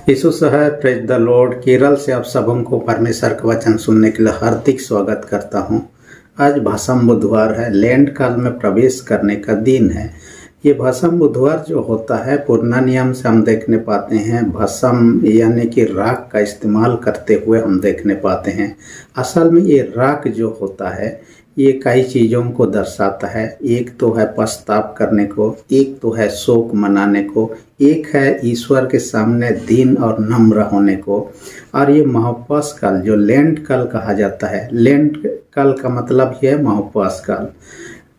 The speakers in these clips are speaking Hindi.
यीशु है, प्रेज द लॉर्ड। केरल से आप सबों को परमेश्वर का वचन सुनने के लिए हार्दिक स्वागत करता हूं। आज भसम बुधवार है, लैंड काल में प्रवेश करने का दिन है। ये भसम बुधवार जो होता है, पुराना नियम से हम देखने पाते हैं भसम यानी कि राख का इस्तेमाल करते हुए हम देखने पाते हैं। असल में ये राख जो होता है ये कई चीज़ों को दर्शाता है। एक तो है पश्चाताप करने को, एक तो है शोक मनाने को, एक है ईश्वर के सामने दीन और नम्र होने को। और ये महाउपवास काल जो लैंड काल कहा जाता है, लैंड काल का मतलब ही है महाउपवास काल।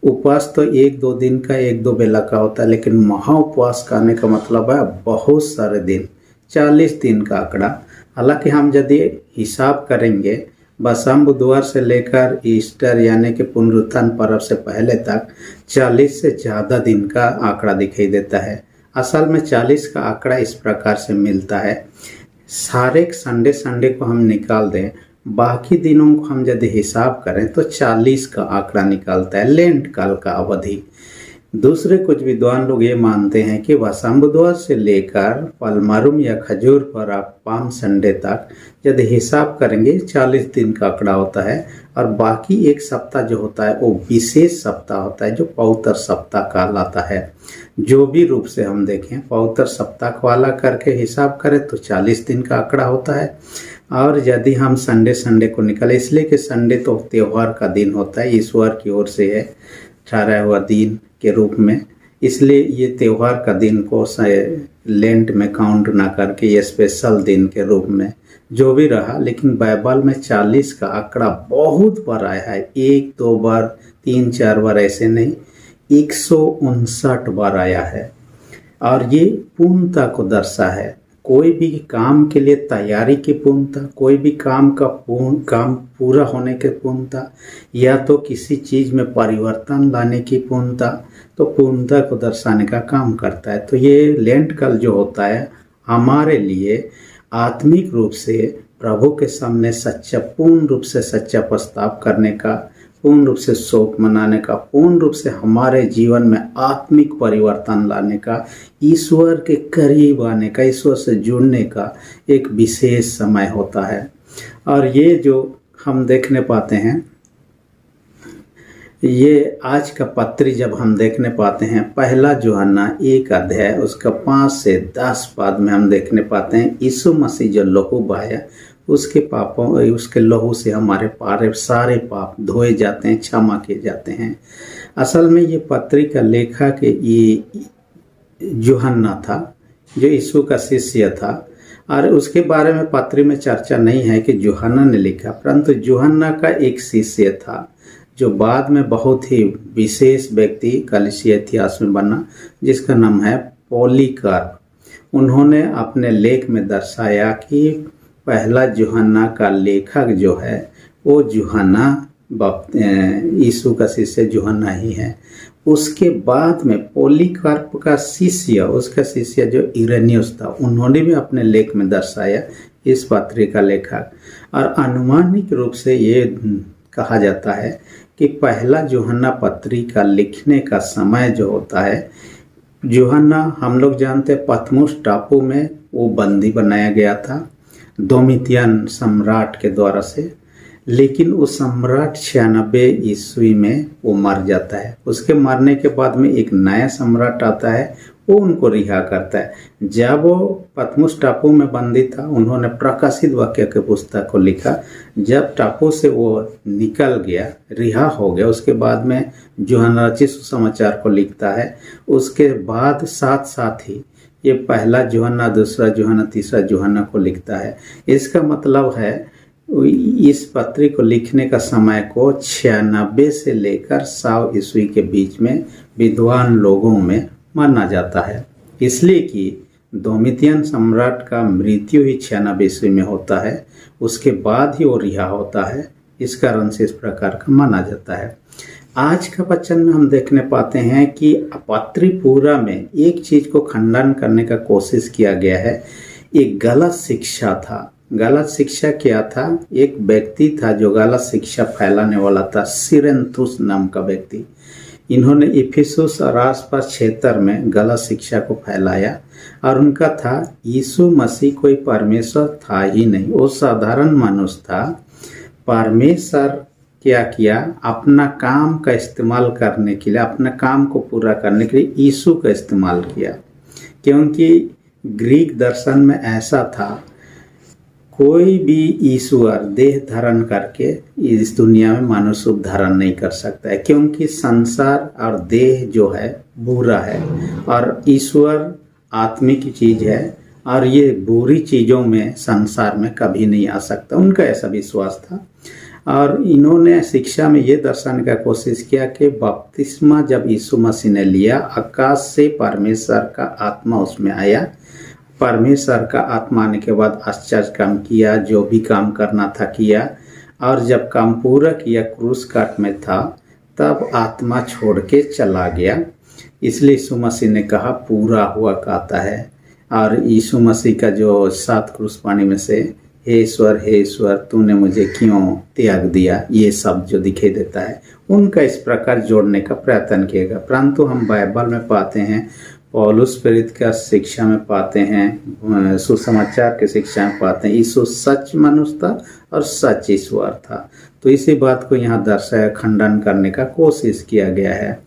उपवास तो एक दो दिन का, एक दो बेला का होता है, लेकिन महाउपवास करने का मतलब है बहुत सारे दिन, 40 दिन का आंकड़ा। हालांकि हम यदि हिसाब करेंगे भसम बुधवार से लेकर ईस्टर यानी कि पुनरुत्थान पर्व से पहले तक 40 से ज़्यादा दिन का आंकड़ा दिखाई देता है। असल में 40 का आंकड़ा इस प्रकार से मिलता है। सारे संडे को हम निकाल दें, बाकी दिनों को हम यदि हिसाब करें तो 40 का आंकड़ा निकालता है लैंड काल का अवधि। दूसरे कुछ विद्वान लोग ये मानते हैं कि भसम बुधवार से लेकर पलमारुम या खजूर पर आप पाम संडे तक यदि हिसाब करेंगे 40 दिन का आंकड़ा होता है। और बाकी एक सप्ताह जो होता है वो विशेष सप्ताह होता है जो पवित्र सप्ताह कहलाता है। जो भी रूप से हम देखें, पवित्र सप्ताह वाला करके हिसाब करें तो 40 दिन का आंकड़ा होता है। और यदि हम संडे को निकालें, इसलिए कि संडे तो त्यौहार का दिन होता है, ईश्वर की ओर से है ठहराया हुआ दिन के रूप में, इसलिए ये त्यौहार का दिन को लेंट में काउंट ना करके ये स्पेशल दिन के रूप में जो भी रहा। लेकिन बाइबल में 40 का आंकड़ा बहुत बार आया है, 1-2 बार 3-4 बार ऐसे नहीं, 159 बार आया है। और ये पूर्णता को दर्शा है। कोई भी काम के लिए तैयारी की पूर्णता, कोई भी काम पूरा होने की पूर्णता, या तो किसी चीज़ में परिवर्तन लाने की पूर्णता, तो पूर्णता को दर्शाने का काम करता है। तो ये लैंड काल जो होता है हमारे लिए आत्मिक रूप से प्रभु के सामने पूर्ण रूप से सच्चा पश्चाताप करने का, पूर्ण रूप से शोक मनाने का, पूर्ण रूप से हमारे जीवन में आत्मिक परिवर्तन लाने का, ईश्वर के करीब आने का, ईश्वर से जुड़ने का एक विशेष समय होता है। और ये जो हम देखने पाते हैं, ये आज का पत्री जब हम देखने पाते हैं, पहला यूहन्ना 1 अध्याय उसका 5 से 10 पद में हम देखने पाते हैं यीशु मसीह जो लहू बहाया, उसके लहू से हमारे सारे पाप धोए जाते हैं, क्षमा किए जाते हैं। असल में ये पत्री का लेखक ये यूहन्ना था जो यीशु का शिष्य था। और उसके बारे में पत्री में चर्चा नहीं है कि यूहन्ना ने लिखा, परंतु यूहन्ना का एक शिष्य था जो बाद में बहुत ही विशेष व्यक्ति कलीसिया इतिहास में बना, जिसका नाम है पॉलीकार्प। उन्होंने अपने लेख में दर्शाया कि पहला यूहन्ना का लेखक जो है वो यूहन्ना यीशु का शिष्य यूहन्ना ही है। उसके बाद में पॉलीकार्प का शिष्य, उसका शिष्य जो इरेनियुस था, उन्होंने भी अपने लेख में दर्शाया इस पत्री का लेखक। और अनुमानिक रूप से ये कहा जाता है कि पहला यूहन्ना पत्री का लिखने का समय जो होता है, यूहन्ना हम लोग जानते हैं पथमुस टापू में वो बंदी बनाया गया था डोमिटियन सम्राट के द्वारा से। लेकिन वो सम्राट 96 ईस्वी में वो मर जाता है। उसके मरने के बाद में एक नया सम्राट आता है, वो उनको रिहा करता है। जब वो पथमुस टापू में बंदी था, उन्होंने प्रकाशित वाक्य के पुस्तक को लिखा। जब टापू से वो निकल गया, रिहा हो गया, उसके बाद में यूहन्ना रचित सुसमाचार को लिखता है। उसके बाद साथ ही ये पहला यूहन्ना, दूसरा यूहन्ना, तीसरा यूहन्ना को लिखता है। इसका मतलब है इस पत्री को लिखने का समय को 96 से लेकर 100 ईस्वी के बीच में विद्वान लोगों में माना जाता है, इसलिए कि डोमिटियन सम्राट का मृत्यु ही 96 ईस्वी में होता है। उसके बाद ही वो रिहा होता है, इस कारण से इस प्रकार का माना जाता है। आज का वचन में हम देखने पाते हैं कि पत्री पूरा में एक चीज को खंडन करने का कोशिश किया गया है। एक गलत शिक्षा था। गलत शिक्षा क्या था? एक व्यक्ति था जो गलत शिक्षा फैलाने वाला था, सिरेंथुस नाम का व्यक्ति। इन्होंने इफिसुस और आसपास क्षेत्र में गलत शिक्षा को फैलाया और उनका था यीशु मसीह कोई परमेश्वर था ही नहीं, वो साधारण मनुष्य था। परमेश्वर क्या किया, अपना काम का इस्तेमाल करने के लिए, अपना काम को पूरा करने के लिए यीशु का इस्तेमाल किया। क्योंकि ग्रीक दर्शन में ऐसा था, कोई भी ईश्वर देह धारण करके इस दुनिया में मनुष्य रूप धारण नहीं कर सकता है, क्योंकि संसार और देह जो है बुरा है और ईश्वर आत्मिक चीज है और ये बुरी चीज़ों में संसार में कभी नहीं आ सकता। उनका ऐसा विश्वास था और इन्होंने शिक्षा में ये दर्शाने का कोशिश किया कि बपतिस्मा जब यीशु मसीह ने लिया, आकाश से परमेश्वर का आत्मा उसमें आया। परमेश्वर का आत्मा आने के बाद आश्चर्य काम किया, जो भी काम करना था किया, और जब काम पूरा किया, क्रूस काट में था, तब आत्मा छोड़ के चला गया। इसलिए यीशु मसीह ने कहा पूरा हुआ कहता है। और यीशु मसीह का जो 7 क्रूस पानी में से हे ईश्वर तूने मुझे क्यों त्याग दिया, ये सब जो दिखाई देता है, उनका इस प्रकार जोड़ने का प्रयत्न किएगा। परंतु हम बाइबल में पाते हैं, पौलुस प्रेरित का शिक्षा में पाते हैं, सुसमाचार के शिक्षा में पाते हैं, यीशु सच मनुष्य था और सच ईश्वर था। तो इसी बात को यहाँ दर्शाया, खंडन करने का कोशिश किया गया है।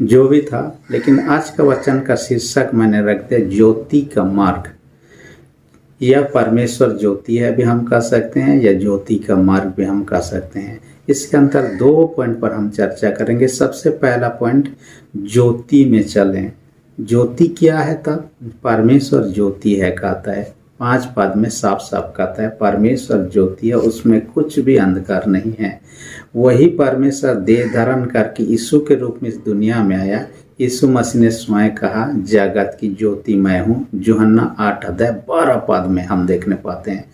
जो भी था, लेकिन आज का वचन का शीर्षक मैंने रख दिया ज्योति का मार्ग। यह परमेश्वर ज्योति है भी हम कह सकते हैं, या ज्योति का मार्ग भी हम कह सकते हैं। इसके अंतर 2 पॉइंट पर हम चर्चा करेंगे। सबसे पहला पॉइंट, ज्योति में चलें। ज्योति क्या है? तब परमेश्वर ज्योति है कहता है, 5 पद में साफ साफ कहता है परमेश्वर ज्योति है, उसमें कुछ भी अंधकार नहीं है। वही परमेश्वर देह धारण करके यीशु के रूप में इस दुनिया में आया। यीशु मसीह ने स्वयं कहा जगत की ज्योति मैं हूँ, यूहन्ना 8:12 पद में हम देखने पाते हैं।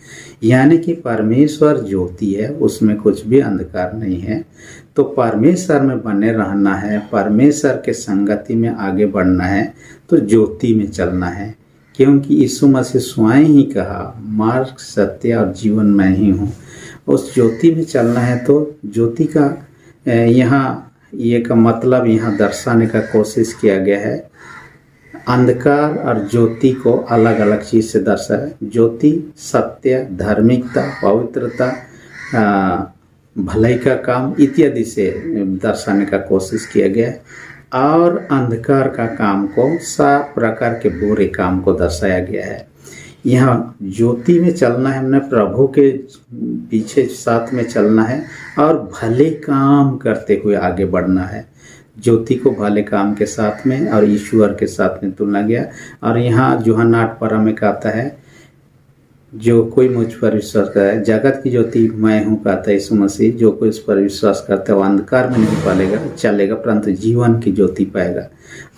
यानी कि परमेश्वर ज्योति है, उसमें कुछ भी अंधकार नहीं है। तो परमेश्वर में बने रहना है, परमेश्वर के संगति में आगे बढ़ना है, तो ज्योति में चलना है। क्योंकि यीशु मसीह स्वयं ही कहा मार्ग सत्य और जीवन मैं ही हूँ। उस ज्योति में चलना है। तो ज्योति का यहाँ ये का मतलब यहाँ दर्शाने का कोशिश किया गया है। अंधकार और ज्योति को अलग अलग चीज़ से दर्शाया। ज्योति सत्य, धार्मिकता, पवित्रता, भलाई का काम इत्यादि से दर्शाने का कोशिश किया गया है। और अंधकार का काम को, 7 प्रकार के बुरे काम को दर्शाया गया है। यहाँ ज्योति में चलना है, हमने प्रभु के पीछे साथ में चलना है और भले काम करते हुए आगे बढ़ना है। ज्योति को भले काम के साथ में और ईश्वर के साथ में तुलना गया। और यहाँ यूहन्ना 8:12 में कहता है जो कोई मुझ पर विश्वास करता है, जगत की ज्योति मैं हूँ कहता है यीशु मसीह, जो कोई इस पर विश्वास करता है वो अंधकार में नहीं पालेगा चलेगा, परंतु जीवन की ज्योति पाएगा।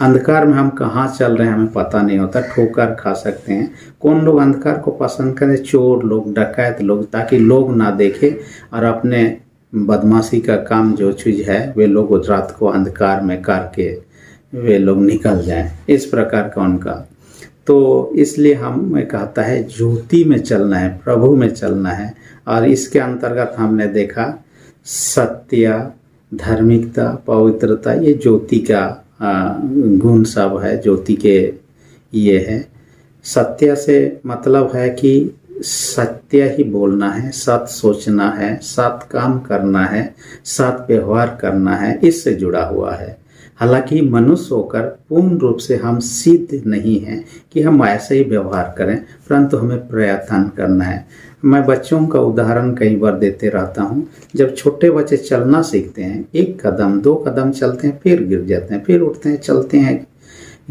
अंधकार में हम कहाँ चल रहे हैं हमें पता नहीं होता, ठोकर खा सकते हैं। कौन लोग अंधकार को पसंद करें? चोर लोग, डकैत लोग, ताकि लोग ना देखें और अपने बदमाशी का काम जो चीज़ है वे लोग रात को अंधकार में करके वे लोग निकल जाएं, इस प्रकार का उनका। तो इसलिए हमें कहता है ज्योति में चलना है, प्रभु में चलना है। और इसके अंतर्गत हमने देखा सत्य, धार्मिकता, पवित्रता, ये ज्योति का गुण सब है, ज्योति के ये है। सत्य से मतलब है कि सत्य ही बोलना है, सत्य सोचना है, सत्य काम करना है, सत्य व्यवहार करना है, इससे जुड़ा हुआ है। हालांकि मनुष्य होकर पूर्ण रूप से हम सिद्ध नहीं हैं कि हम ऐसे ही व्यवहार करें, परंतु हमें प्रयत्न करना है। मैं बच्चों का उदाहरण कई बार देते रहता हूँ। जब छोटे बच्चे चलना सीखते हैं, 1 कदम 2 कदम चलते हैं, फिर गिर जाते हैं, फिर उठते हैं, चलते हैं,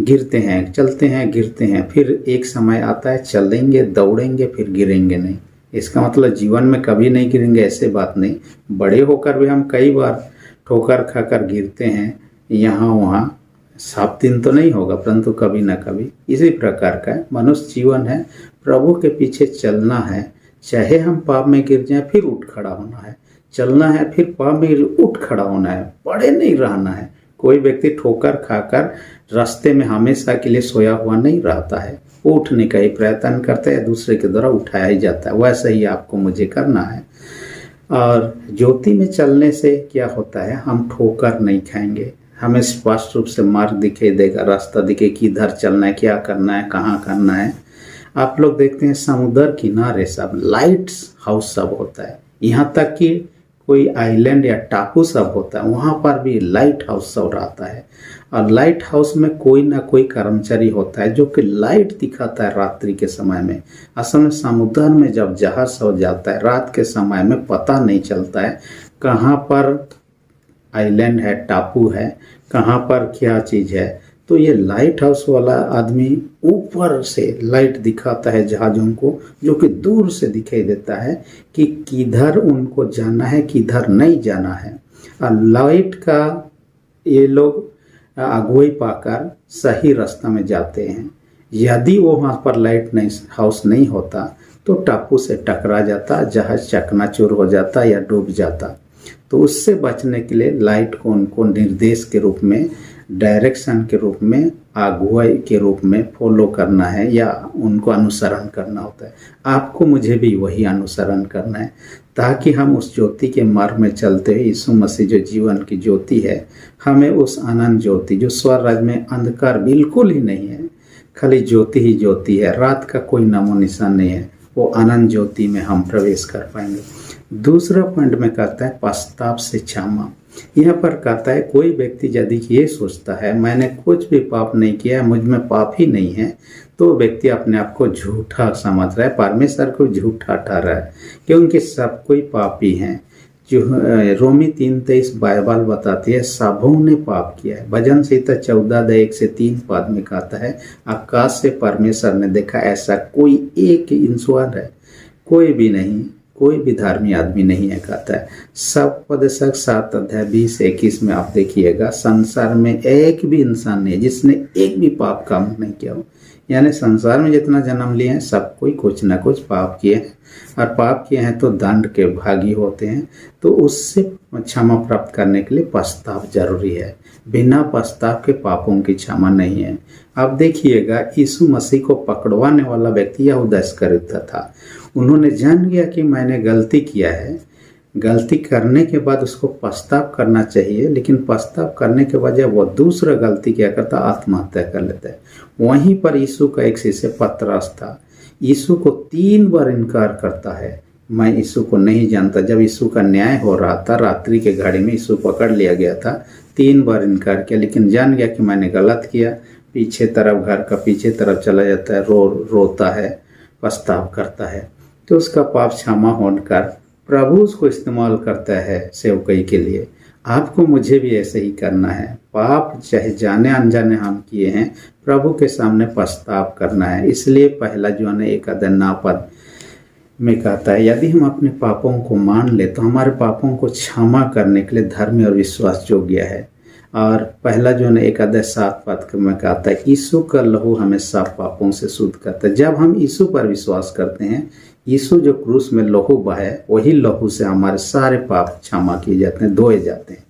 गिरते हैं, चलते हैं, गिरते हैं, फिर एक समय आता है चलेंगे, दौड़ेंगे, फिर गिरेंगे नहीं। इसका मतलब जीवन में कभी नहीं गिरेंगे ऐसे बात नहीं। बड़े होकर भी हम कई बार ठोकर खाकर गिरते हैं, यहाँ वहाँ, साफ दिन तो नहीं होगा परंतु कभी ना कभी। इसी प्रकार का मनुष्य जीवन है, प्रभु के पीछे चलना है। चाहे हम पाप में गिर जाएं, फिर उठ खड़ा होना है, चलना है, फिर पाप में उठ खड़ा होना है, पड़े नहीं रहना है। कोई व्यक्ति ठोकर खाकर रास्ते में हमेशा के लिए सोया हुआ नहीं रहता है, वो उठने का ही प्रयत्न करता है, दूसरे के द्वारा उठाया ही जाता है। वैसे ही आपको मुझे करना है। और ज्योति में चलने से क्या होता है, हम ठोकर नहीं खाएंगे, हमें स्पष्ट रूप से मार्ग दिखाई देगा, रास्ता दिखे, किधर चलना है, क्या करना है, कहाँ करना है। आप लोग देखते हैं समुद्र किनारे सब लाइट्स हाउस सब होता है, यहाँ तक कि कोई आइलैंड या टापू सब होता है, वहाँ पर भी लाइट हाउस सब रहता है। और लाइट हाउस में कोई ना कोई कर्मचारी होता है जो कि लाइट दिखाता है रात्रि के समय में। असल में समुद्र में जब जहाज सब जाता है रात के समय में पता नहीं चलता है कहाँ पर आइलैंड है, टापू है, कहाँ पर क्या चीज़ है। तो ये लाइट हाउस वाला आदमी ऊपर से लाइट दिखाता है जहाज़ों को, जो कि दूर से दिखाई देता है कि किधर उनको जाना है, किधर नहीं जाना है। और लाइट का ये लोग अगुवाई पाकर सही रास्ता में जाते हैं। यदि वो वहाँ पर लाइट नहीं हाउस नहीं होता तो टापू से टकरा जाता, जहाज चकनाचूर हो जाता या डूब जाता। तो उससे बचने के लिए लाइट को उनको निर्देश के रूप में, डायरेक्शन के रूप में, अगुवाई के रूप में फॉलो करना है या उनको अनुसरण करना होता है। आपको मुझे भी वही अनुसरण करना है ताकि हम उस ज्योति के मार्ग में चलते हुए यीशु मसीह जो जीवन की ज्योति है, हमें उस अनंत ज्योति जो स्वर्ग राज्य में अंधकार बिल्कुल ही नहीं है, खाली ज्योति ही ज्योति है, रात का कोई नामो निशान नहीं है, वो अनंत ज्योति में हम प्रवेश कर पाएंगे। दूसरा पॉइंट में कहता है पश्चाताप से क्षमा। यहाँ पर कहता है कोई व्यक्ति यदि ये सोचता है मैंने कुछ भी पाप नहीं किया, मुझ में पाप ही नहीं है, तो व्यक्ति अपने आप को झूठा समझ रहा है, परमेश्वर को झूठा ठहरा है, क्योंकि सब कोई पापी हैं। जो रोमी 3:23 बाइबल बताती है सबों ने पाप किया है। भजन संहिता 14:1-3 पद में कहता है आकाश से परमेश्वर ने देखा ऐसा कोई एक इंसान है, कोई भी नहीं, कोई भी धार्मिक आदमी नहीं है, कहता है। सब पदशक 7:20-21 में आप देखिएगा संसार में एक भी इंसान नहीं जिसने एक भी पाप काम नहीं किया हो। यानी संसार में जितना जन्म लिए हैं सब कोई कुछ ना कुछ पाप किए हैं, और पाप किए हैं तो दंड के भागी होते हैं। तो उससे क्षमा प्राप्त करने के लिए पश्चाताप जरूरी है। बिना पश्चाताप के पापों की क्षमा नहीं है। अब देखिएगा यीशु मसीह को पकड़वाने वाला व्यक्ति यहूदा इस्करियोती था। उन्होंने जान गया कि मैंने गलती किया है, गलती करने के बाद उसको पश्चाताप करना चाहिए, लेकिन पश्चाताप करने के बजाय वो दूसरा गलती क्या करता, आत्महत्या कर लेता है। वहीं पर यीशु का एक शिष्य पतरस था, यीशु को 3 बार इनकार करता है, मैं यीशु को नहीं जानता। जब यीशु का न्याय हो रहा था रात्रि के घड़ी में, यीशु पकड़ लिया गया था, 3 बार इनकार किया, लेकिन जान गया कि मैंने गलत किया। पीछे तरफ, घर का पीछे तरफ चला जाता है, रोता है, पछतावा करता है। तो उसका पाप क्षमा होकर प्रभु उसको इस्तेमाल करता है सेवकाई के लिए। आपको मुझे भी ऐसे ही करना है। पाप चाहे जाने अनजाने हम किए हैं, प्रभु के सामने पछतावा करना है। इसलिए पहला यूहन्ना 1:9 में कहता है यदि हम अपने पापों को मान ले तो हमारे पापों को क्षमा करने के लिए धर्मी और विश्वास योग्य है। और पहला यूहन्ना 1:7 में कहता है यीशु का लहू हमें सब पापों से शुद्ध करता है। जब हम यीशु पर विश्वास करते हैं, यीशु जो क्रूस में लहू बहाए, वही लहू से हमारे सारे पाप क्षमा किए जाते हैं, धोए जाते हैं।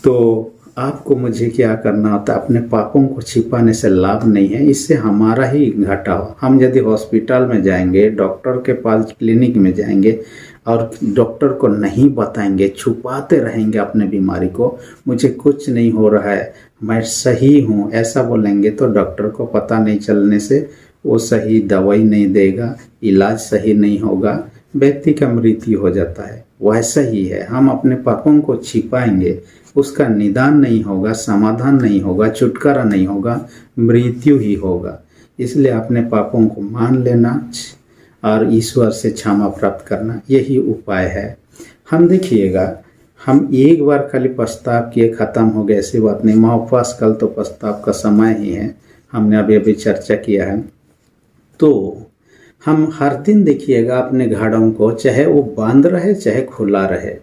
तो आपको मुझे क्या करना होता है, अपने पापों को छिपाने से लाभ नहीं है, इससे हमारा ही घाटा हो। हम यदि हॉस्पिटल में जाएंगे, डॉक्टर के पास, क्लिनिक में जाएंगे और डॉक्टर को नहीं बताएंगे, छुपाते रहेंगे अपने बीमारी को, मुझे कुछ नहीं हो रहा है, मैं सही हूँ, ऐसा बोलेंगे, तो डॉक्टर को पता नहीं चलने से वो सही दवाई नहीं देगा, इलाज सही नहीं होगा, व्यक्ति का मृत्यु हो जाता है। वैसा ही है, हम अपने पापों को छिपाएंगे, उसका निदान नहीं होगा, समाधान नहीं होगा, छुटकारा नहीं होगा, मृत्यु ही होगा। इसलिए अपने पापों को मान लेना और ईश्वर से क्षमा प्राप्त करना, यही उपाय है। हम देखिएगा, हम एक बार खाली पछतावा किए खत्म हो गए ऐसी बात नहीं। महाउपवास कल तो पछतावा का समय ही है, हमने अभी चर्चा किया है। तो हम हर दिन देखिएगा अपने घड़ों को, चाहे वो बंद रहे चाहे खुला रहे,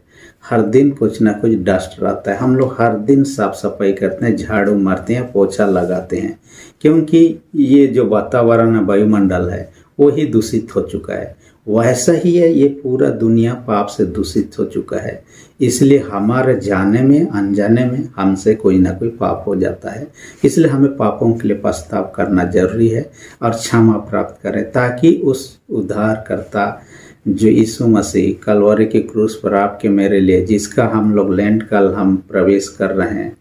हर दिन कुछ ना कुछ डस्ट रहता है। हम लोग हर दिन साफ सफाई करते हैं, झाड़ू मारते हैं, पोछा लगाते हैं, क्योंकि ये जो वातावरण है, वायुमंडल है, वो ही दूषित हो चुका है। वैसा ही है, ये पूरा दुनिया पाप से दूषित हो चुका है। इसलिए हमारे जाने में अनजाने में हमसे कोई ना कोई पाप हो जाता है। इसलिए हमें पापों के लिए पछतावा करना जरूरी है और क्षमा प्राप्त करें, ताकि उस उद्धारकर्ता जो यीशु मसीह कलवरी के क्रूस पर आपके मेरे लिए, जिसका हम लोग लैंड कल हम प्रवेश कर रहे हैं,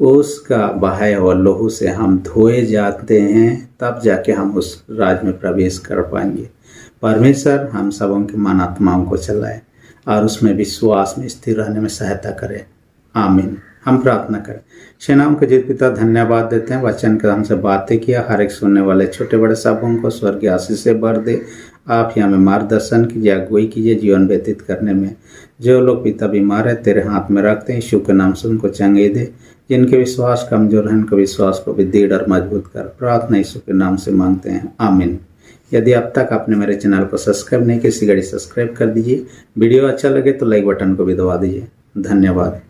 उसका बहाया हुआ लहू से हम धोए जाते हैं, तब जाके हम उस राज में प्रवेश कर पाएंगे। परमेश्वर हम सबों के मन आत्माओं को चलाए और उसमें विश्वास में स्थिर रहने में सहायता करे। आमीन। हम प्रार्थना करें। सेनाओं के जीत पिता धन्यवाद देते हैं, वचन के हमसे बातें किया, हर एक सुनने वाले छोटे बड़े सबों को स्वर्गीय आशीष से भर दे। आप ही हमें मार्गदर्शन कीजिए, अगुवाई कीजिए जीवन व्यतीत करने में। जो लोग पिता बीमार है तेरे हाथ में रखते हैं, यीशु के नाम से उनको चंगाई दे। जिनके विश्वास कमजोर है उनके विश्वास को भी दृढ़ और मजबूत कर। प्रार्थना यीशु के नाम से मांगते हैं, आमीन। यदि अब तक आपने मेरे चैनल को सब्सक्राइब नहीं किया, इसी घड़ी सब्सक्राइब कर दीजिए। वीडियो अच्छा लगे तो लाइक बटन को भी दबा दीजिए। धन्यवाद।